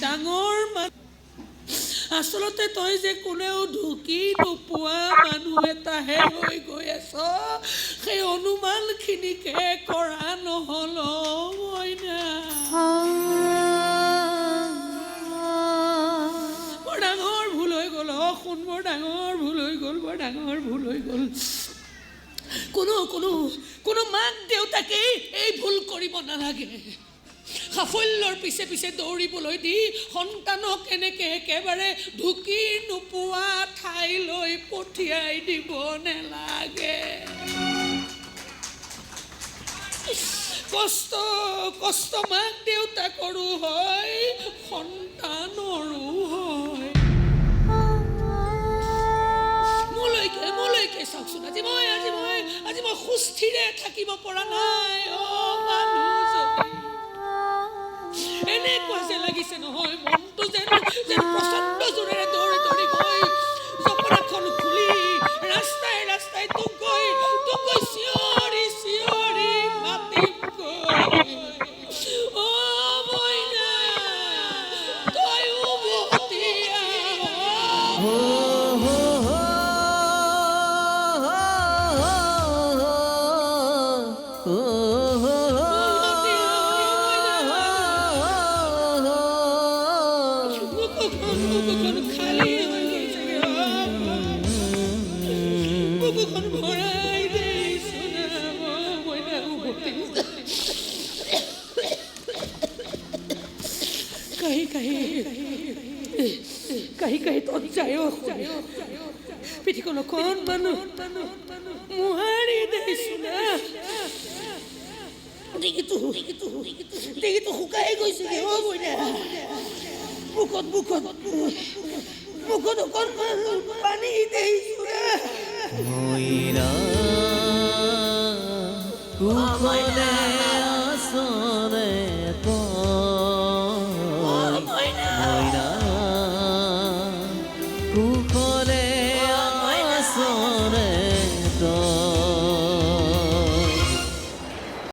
ডাঙৰ আচলতে তই যে কোনেও ঢুকি নোপোৱা মানুহ এটাহে হৈ গৈ আছ সেই অনুমানখিনিকে কৰা নহ'ল মইনা বৰ ডাঙৰ ভুল হৈ গ'ল শুন বৰ ডাঙৰ ভুল হৈ গ'ল বৰ ডাঙৰ ভুল হৈ গ'ল কোনো মাক দেউতাকে এই ভুল কৰিব নালাগে সাফল্যৰ পিছে পিছে দৌৰিবলৈ দি সন্তানক এনেকে একেবাৰে ঢুকি নোপোৱা ঠাইলৈ পঠিয়াই দিব নালাগে কষ্ট মাক দেউতাকৰো হয় সন্তানৰো হয় মোলৈকে চাওকচোন আজি মই সুস্থিৰে থাকিব পৰা নাই মানুহজনী এনেকুৱা যে লাগিছে নহয় মনটো যেন প্ৰচণ্ড জোৰেৰে দৌৰি গৈ জপনাখন খুলি ৰাস্তাই তোক গৈ চিঞৰি মাতিম গৈ মইনা তইও উভতি কাহি তত যায় পিঠিখন অকণমান মোহাৰি দিছো না ডিঙিটো শুকাই গৈছে মুখত অকণমান পানী দিছো না কুখলে